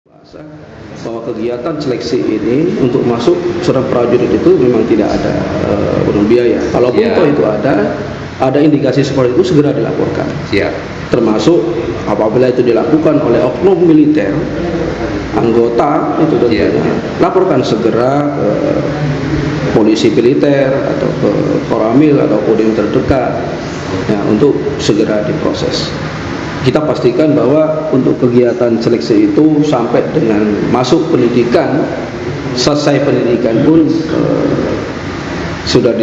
Bahwa kegiatan seleksi ini untuk masuk seorang prajurit itu memang tidak ada biaya. Kalaupun toh itu ada indikasi seperti itu segera dilaporkan. Termasuk apabila itu dilakukan oleh oknum militer, anggota itu tentunya laporkan segera ke polisi militer atau ke Koramil atau Kodim terdekat ya, untuk segera diproses. Kita pastikan bahwa untuk kegiatan seleksi itu sampai dengan masuk pendidikan, selesai pendidikan pun sudah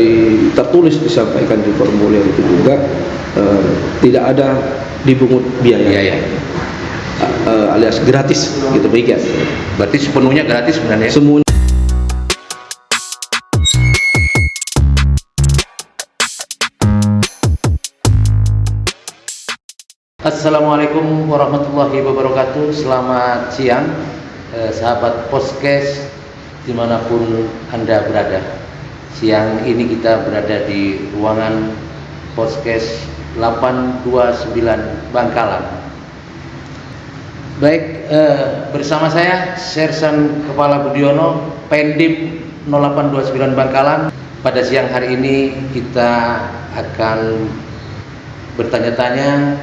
tertulis disampaikan di formulir itu juga tidak ada dipungut biaya. Alias gratis gitu begitu. Berarti sepenuhnya gratis sebenarnya. Semuanya. Assalamualaikum warahmatullahi wabarakatuh. Selamat siang sahabat Podcast dimanapun Anda berada. Siang ini kita berada di ruangan Podcast 829 Bangkalan. Baik, bersama saya Sersan Kepala Budiono, Pendim 0829 Bangkalan. Pada siang hari ini kita akan bertanya-tanya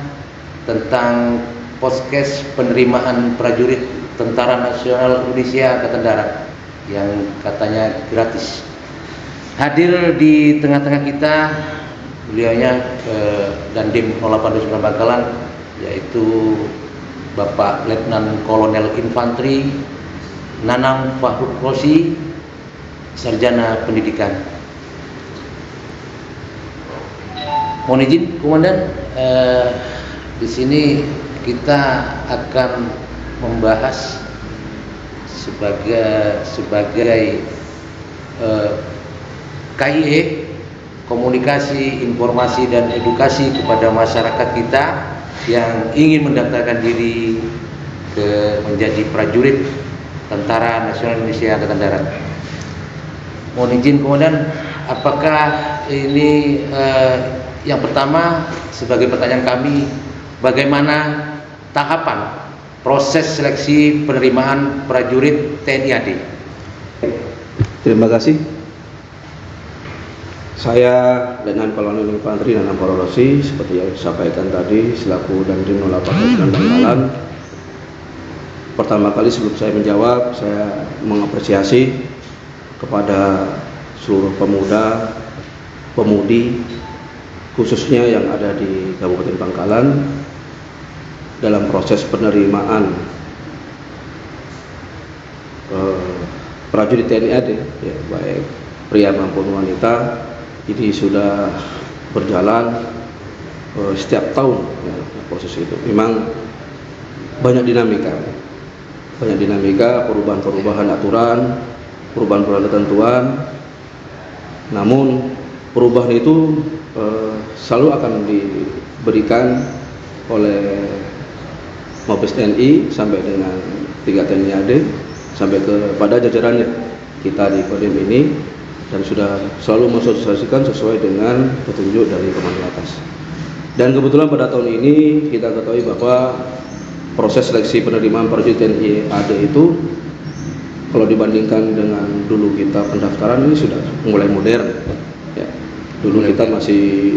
tentang podcast penerimaan prajurit Tentara Nasional Indonesia Angkatan Darat yang katanya gratis. Hadir di tengah-tengah kita beliaunya Dandim 0829 Bangkalan, yaitu Bapak Letnan Kolonel Infanteri Nanang Fahruk Rosi, Sarjana Pendidikan. Mohon izin Komandan, di sini kita akan membahas sebagai KIE, komunikasi, informasi dan edukasi kepada masyarakat kita yang ingin mendaftarkan diri menjadi prajurit Tentara Nasional Indonesia Angkatan Darat. Mohon izin Komandan, apakah ini yang pertama sebagai pertanyaan kami, bagaimana tahapan proses seleksi penerimaan prajurit TNI AD? Terima kasih. Saya Letnan Kolonel Infanteri Nanang Fahruk Rosi, seperti yang disampaikan tadi selaku Dandim 0829 Bangkalan. Pertama kali sebelum saya menjawab, saya mengapresiasi kepada seluruh pemuda, pemudi, khususnya yang ada di Kabupaten Bangkalan dalam proses penerimaan prajurit TNI AD, ya, baik pria maupun wanita, ini sudah berjalan setiap tahun ya, proses itu. Memang banyak dinamika, perubahan aturan, perubahan ketentuan. Namun perubahan itu selalu akan diberikan oleh Mabes TNI sampai dengan 3 TNI AD sampai kepada jajarannya kita di Kodim ini, dan sudah selalu mensosialisasikan sesuai dengan petunjuk dari Komandan atas. Dan kebetulan pada tahun ini kita ketahui bahwa proses seleksi penerimaan prajurit TNI AD itu kalau dibandingkan dengan dulu kita pendaftaran ini sudah mulai modern. Ya. Dulu kita masih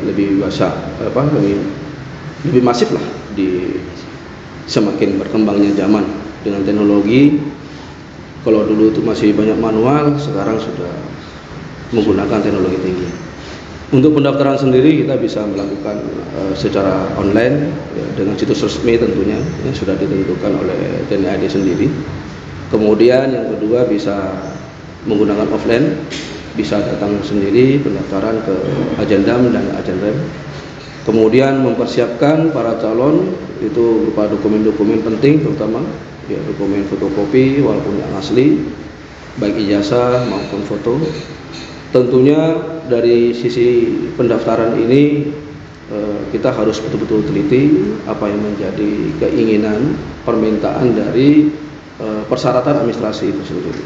lebih lebih masif lah, di semakin berkembangnya zaman dengan teknologi. Kalau dulu itu masih banyak manual, sekarang sudah menggunakan teknologi tinggi. Untuk pendaftaran sendiri kita bisa melakukan secara online ya, dengan situs resmi tentunya yang sudah ditentukan oleh TNI AD sendiri. Kemudian yang kedua bisa menggunakan offline, bisa datang sendiri pendaftaran ke Agendam dan Agendrem. Kemudian mempersiapkan para calon itu berupa dokumen-dokumen penting, terutama ya, dokumen fotokopi walaupun yang asli, baik ijazah maupun foto. Tentunya dari sisi pendaftaran ini kita harus betul-betul teliti apa yang menjadi keinginan, permintaan dari persyaratan administrasi itu sendiri.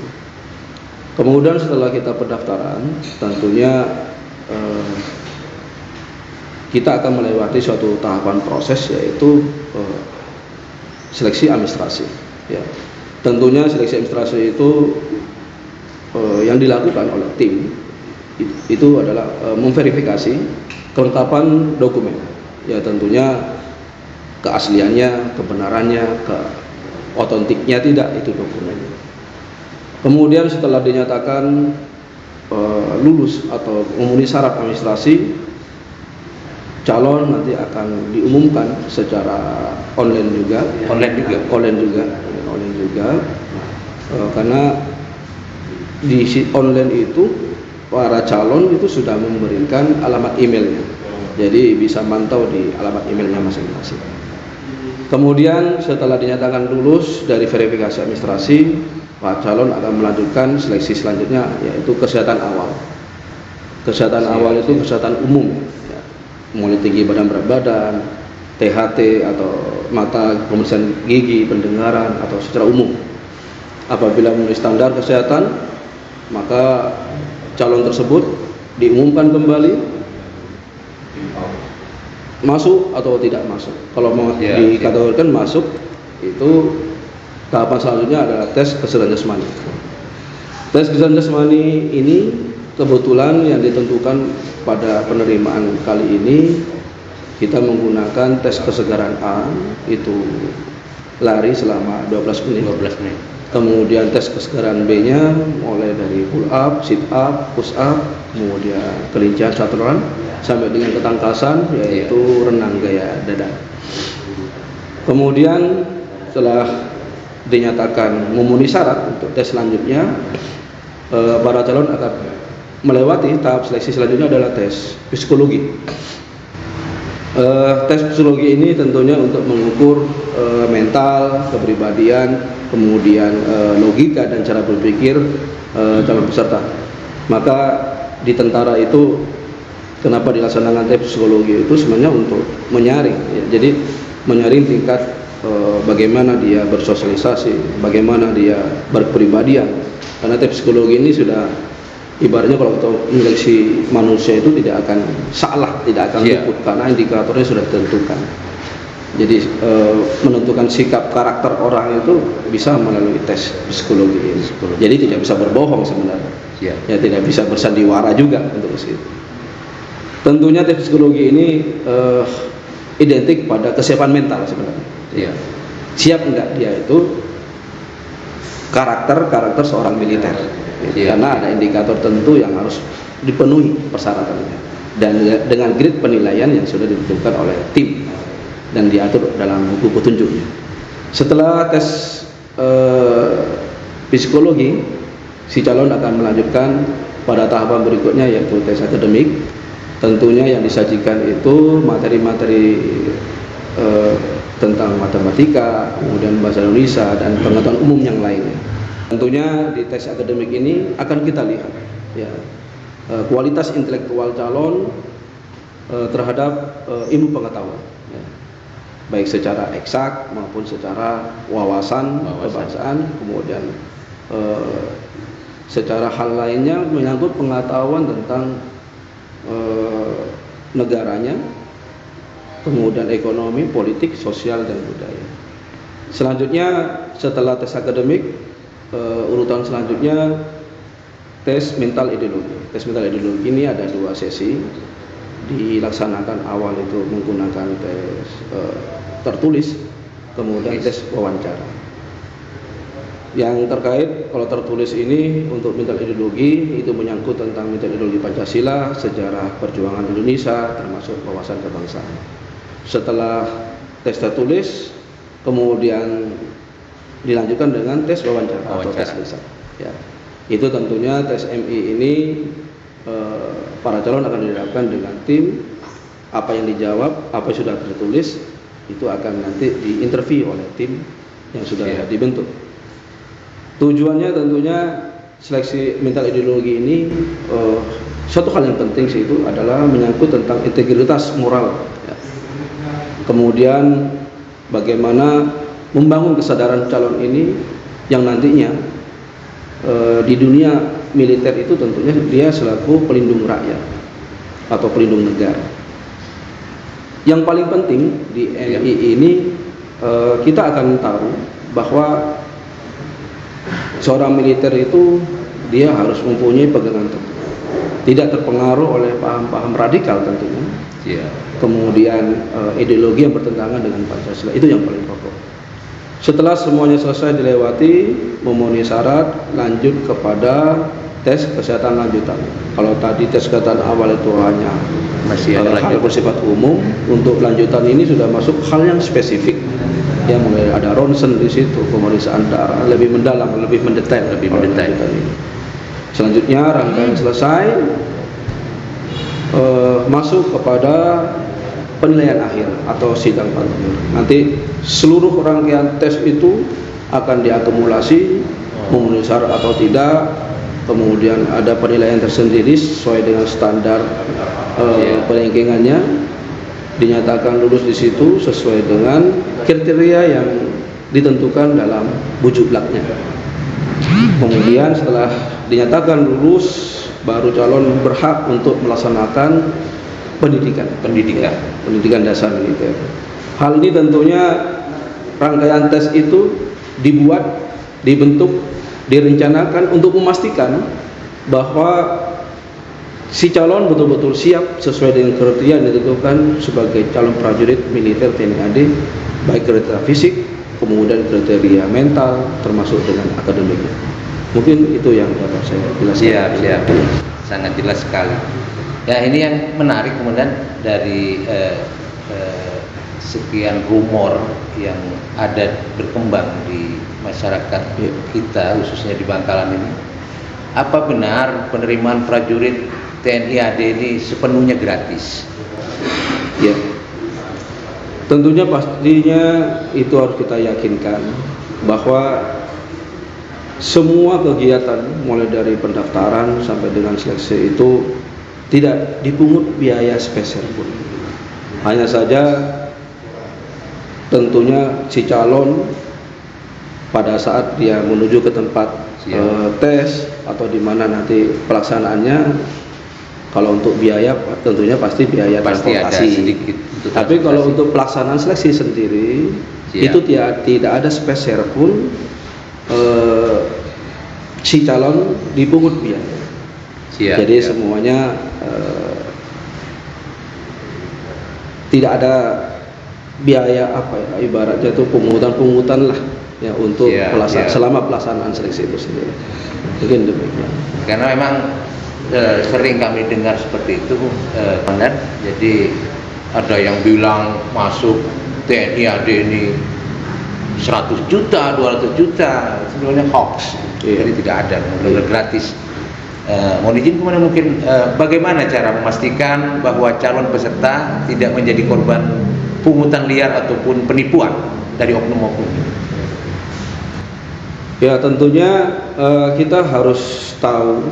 Kemudian setelah kita pendaftaran, tentunya kita akan melewati suatu tahapan proses, yaitu seleksi administrasi. Ya, tentunya seleksi administrasi itu yang dilakukan oleh tim itu adalah memverifikasi kelengkapan dokumen. Ya, tentunya keasliannya, kebenarannya, otentiknya tidak itu dokumen. Kemudian setelah dinyatakan lulus atau memenuhi syarat administrasi, calon nanti akan diumumkan secara online juga. Karena di online itu para calon itu sudah memberikan alamat emailnya, jadi bisa mantau di alamat emailnya masing-masing. Kemudian setelah dinyatakan lulus dari verifikasi administrasi, Pak calon akan melanjutkan seleksi selanjutnya, yaitu kesehatan awal. Kesehatan awal itu kesehatan umum, ya, mulai tinggi badan, berat badan, THT atau mata, pemeriksaan gigi, pendengaran atau secara umum. Apabila memenuhi standar kesehatan, maka calon tersebut diumumkan kembali masuk atau tidak masuk. Kalau mau dikategorikan masuk, itu tahapan selanjutnya adalah tes kesadaran jasmani. Tes kesadaran jasmani ini kebetulan yang ditentukan pada penerimaan kali ini kita menggunakan tes kesegaran A, itu lari selama 12 menit. Kemudian tes kesegaran B-nya mulai dari pull up, sit up, push up, kemudian kelincian saturan sampai dengan ketangkasan, yaitu renang gaya dada. Kemudian setelah dinyatakan memenuhi syarat untuk tes selanjutnya, para calon akan melewati tahap seleksi selanjutnya adalah tes psikologi. Tes psikologi ini tentunya untuk mengukur mental, kepribadian, kemudian logika dan cara berpikir calon peserta. Maka di tentara itu kenapa dilaksanakan tes psikologi itu sebenarnya untuk menyaring, ya. Jadi menyaring tingkat bagaimana dia bersosialisasi, bagaimana dia berkepribadian. Karena tes psikologi ini sudah ibaratnya kalau kita menyeleksi manusia itu tidak akan salah, tidak akan luput, karena indikatornya sudah ditentukan. Jadi menentukan sikap karakter orang itu bisa melalui tes psikologi ini. Jadi tidak bisa berbohong sebenarnya. Ya, tidak bisa bersandiwara juga untuk itu. Tentunya tes psikologi ini identik pada kesiapan mental sebenarnya. Siap enggak dia itu karakter seorang militer. Karena ada indikator tentu yang harus dipenuhi persyaratannya, dan dengan grade penilaian yang sudah ditentukan oleh tim dan diatur dalam buku petunjuknya. Setelah tes psikologi, si calon akan melanjutkan pada tahapan berikutnya, yaitu tes akademik. Tentunya yang disajikan itu materi-materi tentang matematika, kemudian bahasa Indonesia dan pengetahuan umum yang lainnya. Tentunya di tes akademik ini akan kita lihat, ya, kualitas intelektual calon terhadap ilmu pengetahuan, ya, baik secara eksak maupun secara wawasan kebangsaan, kemudian secara hal lainnya menyangkut pengetahuan tentang negaranya, kemudian ekonomi, politik, sosial, dan budaya. Selanjutnya setelah tes akademik, urutan selanjutnya tes mental ideologi. Tes mental ideologi ini ada 2 sesi, dilaksanakan awal itu menggunakan tes tertulis, kemudian tes wawancara. Yang terkait kalau tertulis ini untuk mental ideologi itu menyangkut tentang mental ideologi Pancasila, sejarah perjuangan Indonesia, termasuk wawasan kebangsaan. Setelah tes tertulis, kemudian dilanjutkan dengan tes wawancara. Atau tes lisan. Ya. Itu tentunya tes MI ini para calon akan dihadapkan dengan tim, apa yang dijawab, apa yang sudah tertulis itu akan nanti diinterview oleh tim yang sudah dibentuk. Tujuannya tentunya seleksi mental ideologi ini suatu hal yang penting sih itu adalah menyangkut tentang integritas moral, ya. Kemudian bagaimana membangun kesadaran calon ini yang nantinya di dunia militer itu tentunya dia selaku pelindung rakyat atau pelindung negara. Yang paling penting di MI ini kita akan tahu bahwa seorang militer itu dia harus mempunyai pegangan teguh, tidak terpengaruh oleh paham-paham radikal tentunya. Kemudian ideologi yang bertentangan dengan Pancasila, itu yang paling pokok. Setelah semuanya selesai dilewati, memenuhi syarat, lanjut kepada tes kesehatan lanjutan. Kalau tadi tes kesehatan awal itu hanya masih ada hal bersifat umum, untuk lanjutan ini sudah masuk hal yang spesifik. Ya, mulai ada ronsen di situ, pemeriksaan darah lebih mendalam, lebih mendetail. Selanjutnya rangkaian selesai, masuk kepada penilaian akhir atau sidang paripurna. Nanti seluruh rangkaian tes itu akan diakumulasi, memenuhi syarat atau tidak. Kemudian ada penilaian tersendiri sesuai dengan standar perankingannya. Dinyatakan lulus di situ sesuai dengan kriteria yang ditentukan dalam bujuk laknya. Kemudian setelah dinyatakan lulus, baru calon berhak untuk melaksanakan pendidikan dasar militer. Hal ini tentunya rangkaian tes itu dibuat, dibentuk, direncanakan untuk memastikan bahwa si calon betul-betul siap sesuai dengan kriteria yang ditentukan sebagai calon prajurit militer TNI AD, baik kriteria fisik, kemudian kriteria mental, termasuk dengan akademiknya. Mungkin itu yang dapat saya jelaskan. Siap. Sangat jelas sekali. Ya, ini yang menarik kemudian dari sekian rumor yang ada berkembang di masyarakat kita, khususnya di Bangkalan ini. Apa benar penerimaan prajurit TNI AD ini sepenuhnya gratis? Ya, tentunya pastinya itu harus kita yakinkan bahwa semua kegiatan mulai dari pendaftaran sampai dengan seleksi itu tidak dipungut biaya spesial pun. Hanya saja tentunya si calon pada saat dia menuju ke tempat tes atau di mana nanti pelaksanaannya, kalau untuk biaya tentunya pasti biaya transportasi. Tapi kalau untuk pelaksanaan seleksi sendiri itu tidak ada spesial pun si calon dipungut biaya. Jadi semuanya tidak ada biaya ibaratnya itu pungutan lah ya untuk selama pelaksanaan seleksi itu sendiri. Mungkin demikian. Karena memang sering kami dengar seperti itu, benar. Jadi ada yang bilang masuk TNI AD ini 100 juta, 200 juta, sebenarnya hoax. Jadi tidak ada, benar-benar gratis. Mohon izin kemudian mungkin bagaimana cara memastikan bahwa calon peserta tidak menjadi korban pungutan liar ataupun penipuan dari oknum-oknum? Ya, tentunya kita harus tahu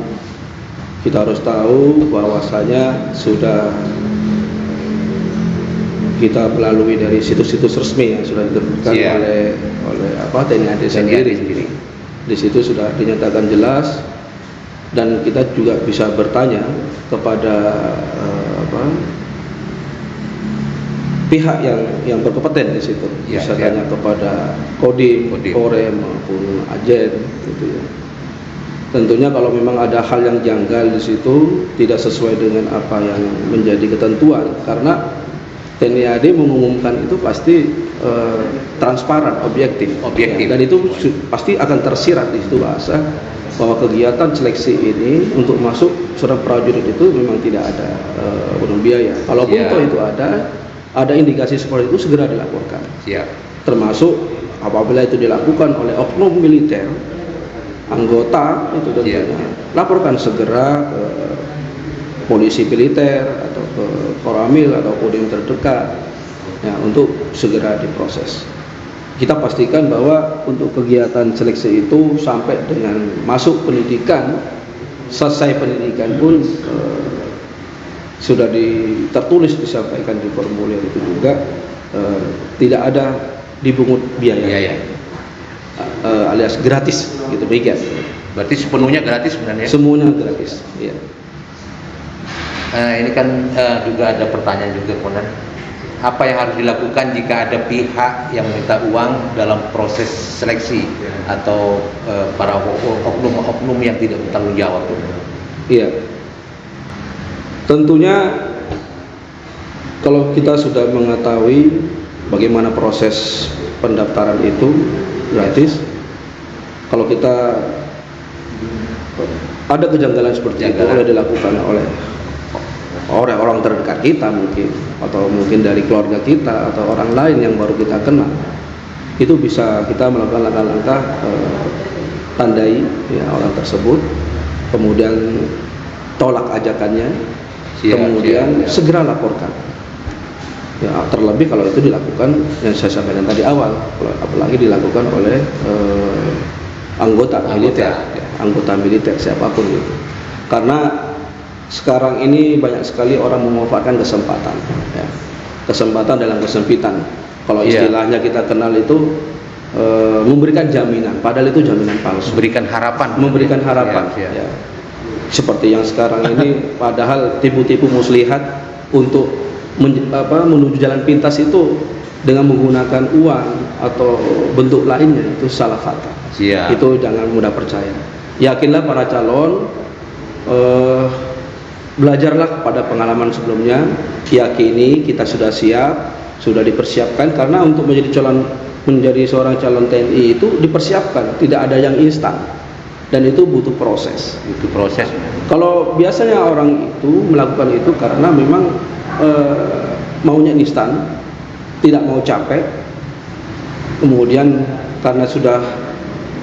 bahwasanya sudah kita melalui dari situs-situs resmi yang sudah diterbitkan oleh TNI AD sendiri. Di situ sudah dinyatakan jelas, dan kita juga bisa bertanya kepada pihak yang berkompeten di situ. Bisa tanya kepada Kodim, Korem maupun Ajen gitu ya. Tentunya kalau memang ada hal yang janggal di situ, tidak sesuai dengan apa yang menjadi ketentuan, karena TNI AD mengumumkan itu pasti transparan, objektif. Ya, dan itu pasti akan tersirat di situ bahasa bahwa kegiatan seleksi ini untuk masuk seorang prajurit itu memang tidak ada biaya. Kalaupun itu ada indikasi seperti itu, segera dilaporkan. Termasuk apabila itu dilakukan oleh oknum militer, anggota itu tentunya laporkan segera ke polisi militer atau ke Koramil atau Kodim terdekat ya, untuk segera diproses. Kita pastikan bahwa untuk kegiatan seleksi itu sampai dengan masuk pendidikan, selesai pendidikan pun sudah tertulis disampaikan di formulir itu juga tidak ada dipungut biaya. Alias gratis gitu, begitu. Berarti sepenuhnya gratis sebenarnya? Semuanya gratis, iya. Ini kan juga ada pertanyaan juga, Konan. apa yang harus dilakukan jika ada pihak yang minta uang dalam proses seleksi atau para oknum-oknum yang tidak bertanggung jawab? Iya. Tentunya kalau kita sudah mengetahui bagaimana proses pendaftaran itu gratis, kalau kita ada kejanggalan seperti itu oleh dilakukan oleh orang terdekat kita mungkin, atau mungkin dari keluarga kita atau orang lain yang baru kita kenal, itu bisa kita melakukan langkah-langkah tandai ya orang tersebut, kemudian tolak ajakannya, kemudian segera laporkan. Ya, terlebih kalau itu dilakukan yang saya sampaikan tadi awal, apalagi dilakukan oleh anggota militer siapapun itu. Karena sekarang ini banyak sekali orang memanfaatkan kesempatan, ya. Kesempatan dalam kesempitan. Kalau istilahnya kita kenal itu memberikan jaminan, padahal itu jaminan palsu. Memberikan harapan. Ya. Seperti yang sekarang ini, padahal tipu-tipu muslihat untuk menuju jalan pintas itu dengan menggunakan uang atau bentuk lainnya, itu salah fatal. Itu jangan mudah percaya. Yakinlah para calon, belajarlah kepada pengalaman sebelumnya, yakini kita sudah siap, sudah dipersiapkan, karena untuk menjadi seorang calon TNI itu dipersiapkan, tidak ada yang instan, dan itu butuh proses. Kalau biasanya orang itu melakukan itu karena memang maunya instan, tidak mau capek, kemudian karena sudah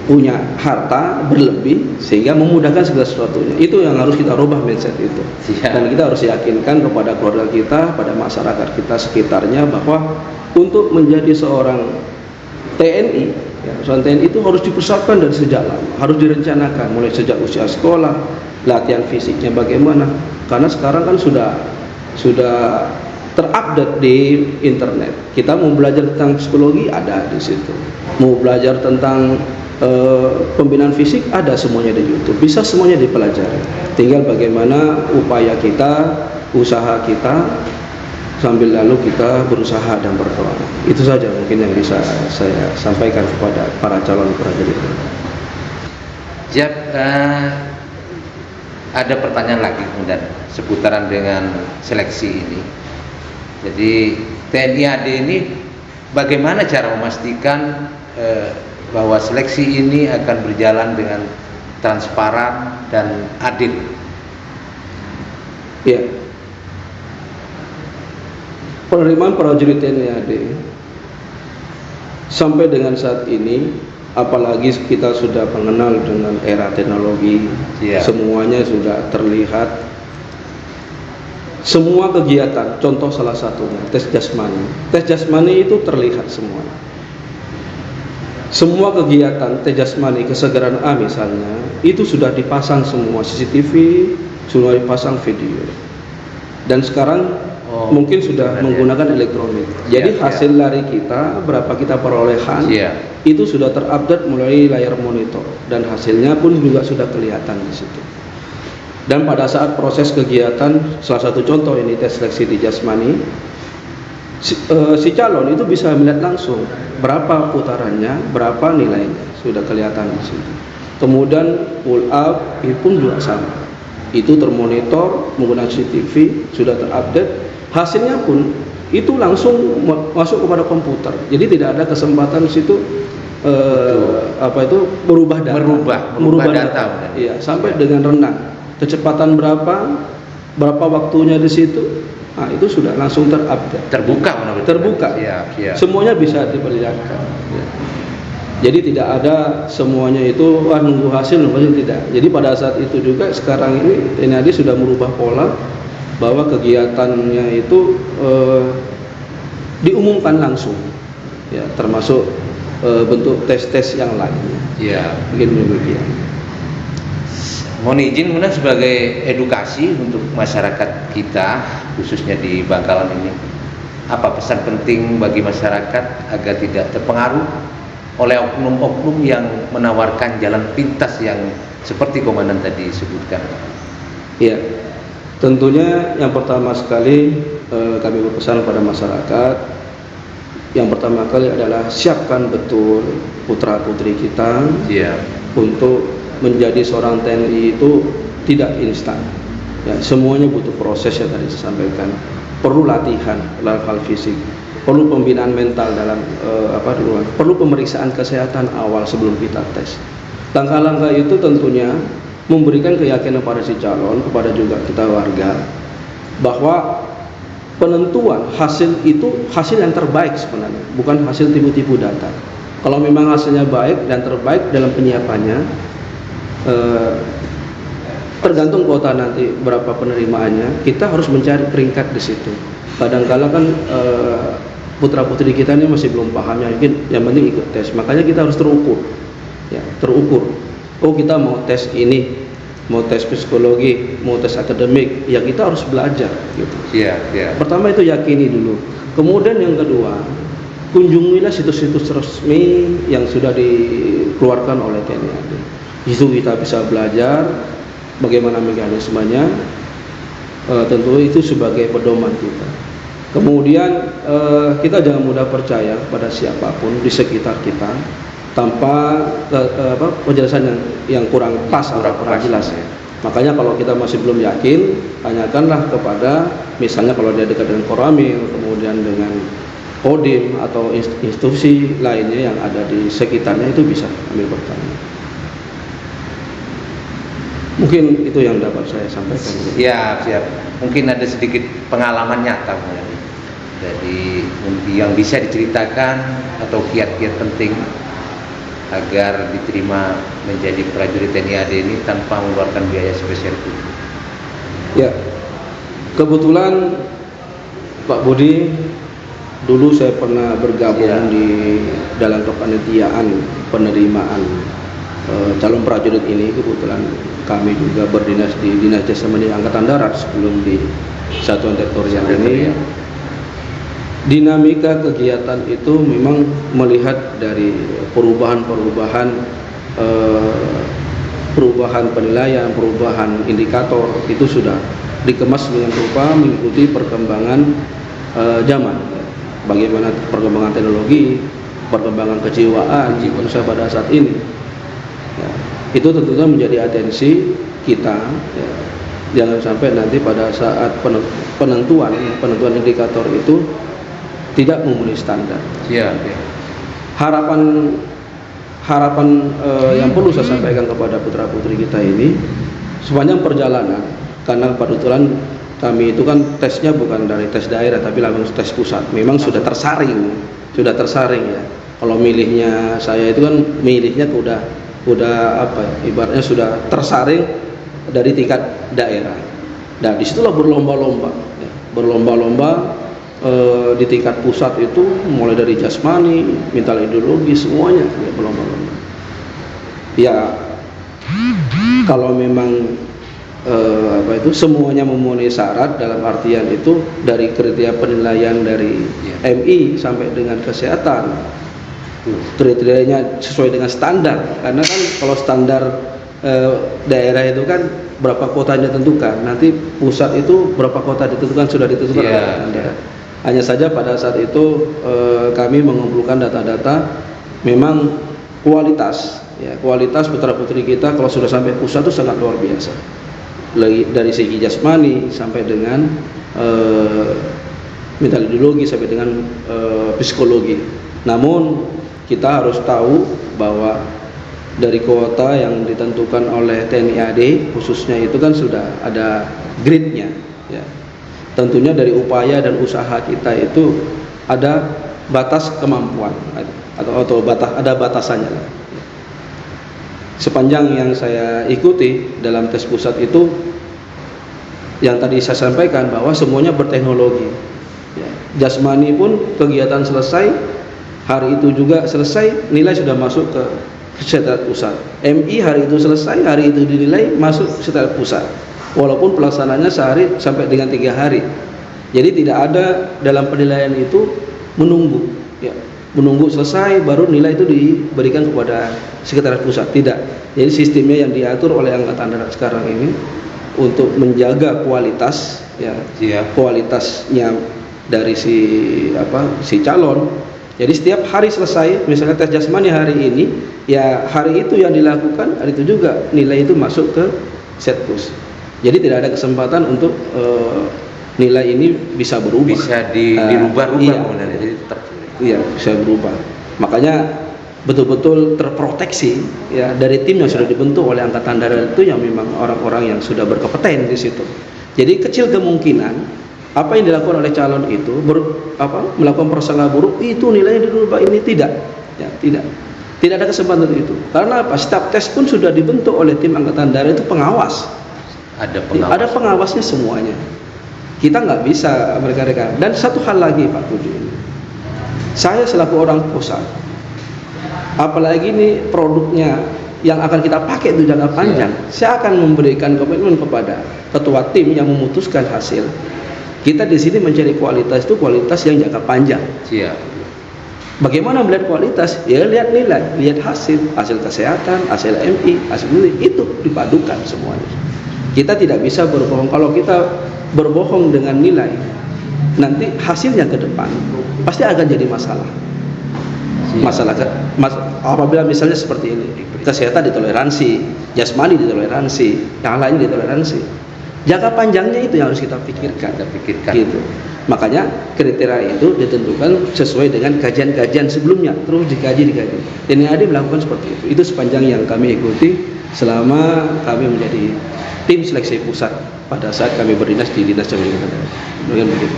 punya harta berlebih sehingga memudahkan segala sesuatunya. Itu yang harus kita rubah mindset itu. Dan kita harus yakinkan kepada keluarga kita, pada masyarakat kita sekitarnya, bahwa untuk menjadi seorang TNI, ya, seorang TNI itu harus dipersiapkan dari sejak lama, harus direncanakan mulai sejak usia sekolah, latihan fisiknya bagaimana. Karena sekarang kan sudah terupdate di internet. Kita mau belajar tentang psikologi ada di situ. Mau belajar tentang pembinaan fisik ada semuanya di YouTube. Bisa semuanya dipelajari. Tinggal bagaimana upaya kita, usaha kita, sambil lalu kita berusaha dan berdoa. Itu saja mungkin yang bisa saya sampaikan kepada para calon prajurit. Ada pertanyaan lagi kemudian seputaran dengan seleksi ini. Jadi TNI AD ini bagaimana cara memastikan bahwa seleksi ini akan berjalan dengan transparan dan adil? Ya, penerimaan prajurit TNI AD sampai dengan saat ini, apalagi kita sudah mengenal dengan era teknologi, semuanya sudah terlihat. Semua kegiatan, contoh salah satunya tes jasmani. Tes jasmani itu terlihat semua. Semua kegiatan tes jasmani kesegaran A misalnya, itu sudah dipasang semua CCTV, sudah dipasang video. Dan sekarang mungkin sudah menggunakan elektronik. Jadi hasil lari kita, berapa kita perolehan, itu sudah terupdate melalui layar monitor, dan hasilnya pun juga sudah kelihatan di situ. Dan pada saat proses kegiatan, salah satu contoh ini tes seleksi di jasmani, si calon itu bisa melihat langsung berapa putarannya, berapa nilainya, sudah kelihatan di situ. Kemudian pull up pun juga sama, itu termonitor menggunakan CCTV, sudah terupdate. Hasilnya pun itu langsung masuk kepada komputer. Jadi tidak ada kesempatan di situ merubah data. Iya, sampai dengan renang. Kecepatan berapa waktunya di situ. Nah, itu sudah langsung terupdate. Terbuka. Semuanya bisa diperlihatkan. Ya. Jadi tidak ada semuanya itu nunggu hasil tidak. Jadi pada saat itu juga sekarang ini TNI AD sudah merubah pola bahwa kegiatannya itu diumumkan langsung, ya, termasuk bentuk tes-tes yang lainnya. Ya, begini demikian. Mohon izin kemudian sebagai edukasi untuk masyarakat kita khususnya di Bangkalan ini, apa pesan penting bagi masyarakat agar tidak terpengaruh oleh oknum-oknum yang menawarkan jalan pintas yang seperti komandan tadi sebutkan? Ya, tentunya yang pertama sekali kami berpesan pada masyarakat, yang pertama kali adalah siapkan betul putra-putri kita untuk menjadi seorang TNI itu tidak instan. Ya, semuanya butuh proses yang tadi saya sampaikan. Perlu latihan dalam hal fisik, perlu pembinaan mental dalam perlu pemeriksaan kesehatan awal sebelum kita tes. Langkah-langkah itu tentunya memberikan keyakinan pada si calon, kepada juga kita warga, bahwa penentuan hasil itu hasil yang terbaik sebenarnya, bukan hasil tipu-tipu data. Kalau memang hasilnya baik dan terbaik dalam penyiapannya, tergantung kuota nanti berapa penerimaannya, kita harus mencari peringkat di situ. Kadang-kala kan putra-putri kita ini masih belum paham, yang penting ikut tes. Makanya kita harus terukur, ya, terukur. Oh, kita mau tes ini, mau tes psikologi, mau tes akademik, ya kita harus belajar gitu. Pertama itu yakini dulu. Kemudian yang kedua, kunjungilah situs-situs resmi yang sudah dikeluarkan oleh TNI AD. Itu kita bisa belajar bagaimana mekanismenya. Tentu itu sebagai pedoman kita. Kemudian kita jangan mudah percaya pada siapapun di sekitar kita tanpa penjelasan yang kurang pas atau kurang jelas. Makanya kalau kita masih belum yakin, tanyakanlah kepada, misalnya kalau dia dekat dengan Koramil, kemudian dengan Kodim atau institusi lainnya yang ada di sekitarnya, itu bisa ambil bertanya. Mungkin itu yang dapat saya sampaikan. Siap. Mungkin ada sedikit pengalaman nyata dari yang bisa diceritakan atau kiat-kiat penting agar diterima menjadi prajurit TNI AD ini tanpa mengeluarkan biaya spesial itu. Ya, kebetulan Pak Budi, dulu saya pernah bergabung di dalam kepanitiaan penerimaan calon prajurit ini. Kebetulan kami juga berdinas di Dinas Jasa Marga Angkatan Darat sebelum di Satuan Teritorial ini. Dinamika kegiatan itu memang melihat dari perubahan penilaian, perubahan indikator itu sudah dikemas dengan rupa mengikuti perkembangan zaman. Bagaimana perkembangan teknologi, perkembangan kejiwaan manusia pada saat ini. Ya, itu tentunya menjadi atensi kita. Ya. Jangan sampai nanti pada saat penentuan indikator itu tidak memenuhi standar. Harapan yang perlu saya sampaikan kepada putra-putri kita ini sepanjang perjalanan, karena kebetulan kami itu kan tesnya bukan dari tes daerah tapi langsung tes pusat. Memang sudah tersaring ya. Kalau milihnya saya itu kan milihnya udah ibaratnya sudah tersaring dari tingkat daerah. Nah, disitulah berlomba-lomba di tingkat pusat itu, mulai dari jasmani, mental, ideologi, semuanya ya, berlomba-lomba. Ya, kalau memang semuanya memenuhi syarat, dalam artian itu dari kriteria penilaian dari MI sampai dengan kesehatan, kriterianya sesuai dengan standar. Karena kan kalau standar daerah itu kan berapa kotanya ditentukan, nanti pusat itu berapa kota ditentukan, sudah ditentukan standar. Hanya saja pada saat itu kami mengumpulkan data-data, memang kualitas putra-putri kita kalau sudah sampai pusat itu sangat luar biasa. Dari segi jasmani sampai dengan mental, ideologi, sampai dengan psikologi. Namun kita harus tahu bahwa dari kuota yang ditentukan oleh TNI AD khususnya itu kan sudah ada grade-nya, ya. Tentunya dari upaya dan usaha kita itu ada batas kemampuan atau ada batasannya. Sepanjang yang saya ikuti dalam tes pusat itu, yang tadi saya sampaikan bahwa semuanya berteknologi. Ya. Jasmani pun kegiatan selesai, hari itu juga selesai, nilai sudah masuk ke sekretariat pusat. MI hari itu selesai, hari itu dinilai masuk sekretariat pusat. Walaupun pelaksananya sehari sampai dengan 3 hari. Jadi tidak ada dalam penilaian itu menunggu, ya, menunggu selesai baru nilai itu diberikan kepada sekretariat pusat. Tidak. Jadi sistemnya yang diatur oleh Angkatan Darat sekarang ini untuk menjaga kualitas ya Siap. kualitasnya dari si calon. Jadi setiap hari selesai, misalnya tes jasmani hari ini, ya hari itu yang dilakukan, hari itu juga nilai itu masuk ke Setpus. Jadi tidak ada kesempatan untuk nilai ini bisa berubah. Bisa dirubah-rubah Iya. kemudian, jadi tetap. Iya, bisa berubah. Makanya betul-betul terproteksi ya dari tim yang sudah dibentuk oleh Angkatan Darat itu yang memang orang-orang yang sudah berkompeten di situ. Jadi kecil kemungkinan apa yang dilakukan oleh calon itu melakukan prasangka buruk itu nilainya dirubah, ini tidak. Ya, tidak ada kesempatan untuk itu. Karena apa? Setiap tes pun sudah dibentuk oleh tim Angkatan Darat itu pengawas. Ada pengawasnya semuanya. Kita nggak bisa mereka-reka. Dan satu hal lagi Pak Budi, saya selaku orang pusat, apalagi ini produknya yang akan kita pakai itu jangka panjang, saya akan memberikan komitmen kepada ketua tim yang memutuskan hasil. Kita di sini mencari kualitas itu kualitas yang jangka panjang. Siap. Bagaimana melihat kualitas? Ya lihat nilai, lihat hasil kesehatan, hasil MI, hasil nilai itu dipadukan semuanya. Kita tidak bisa berbohong. Kalau kita berbohong dengan nilai, nanti hasilnya ke depan pasti akan jadi masalah. Apabila misalnya seperti ini, kesehatan ditoleransi, jasmani ditoleransi, yang lain ditoleransi. Jangka panjangnya itu yang harus kita pikirkan. Gitu. Makanya kriteria itu ditentukan sesuai dengan kajian-kajian sebelumnya, terus dikaji. TNI melakukan seperti itu. Itu sepanjang yang kami ikuti selama kami menjadi tim seleksi pusat pada saat kami berdinas di Dinas Jaminan Darat. Begitu.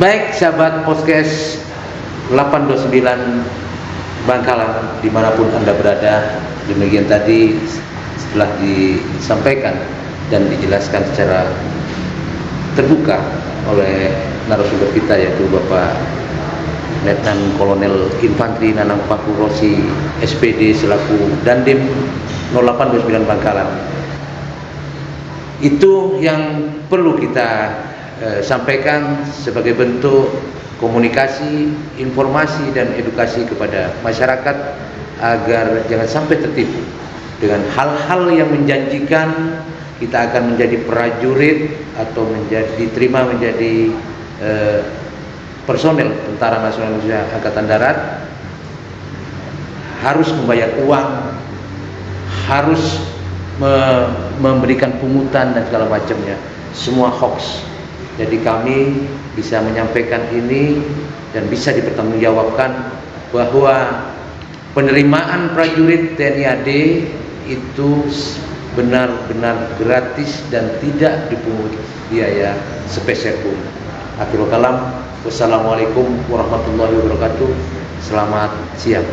Baik, sahabat podcast 829 Bangkalan dimanapun Anda berada, demikian tadi setelah disampaikan dan dijelaskan secara terbuka oleh narasumber kita, yaitu Bapak Letnan Kolonel Infantri Nanang Paku Rosi SPD selaku Dandim 0829 Bangkalan. Itu yang perlu kita sampaikan sebagai bentuk komunikasi, informasi dan edukasi kepada masyarakat agar jangan sampai tertipu dengan hal-hal yang menjanjikan kita akan menjadi prajurit atau diterima menjadi personel Tentara Nasional Indonesia Angkatan Darat, harus membayar uang, harus memberikan pungutan dan segala macamnya. Semua hoax. Jadi kami bisa menyampaikan ini dan bisa dipertanggungjawabkan bahwa penerimaan prajurit TNI AD itu benar-benar gratis dan tidak dipungut biaya sepeser pun. Akhirul kalam, wassalamualaikum warahmatullahi wabarakatuh. Selamat siang.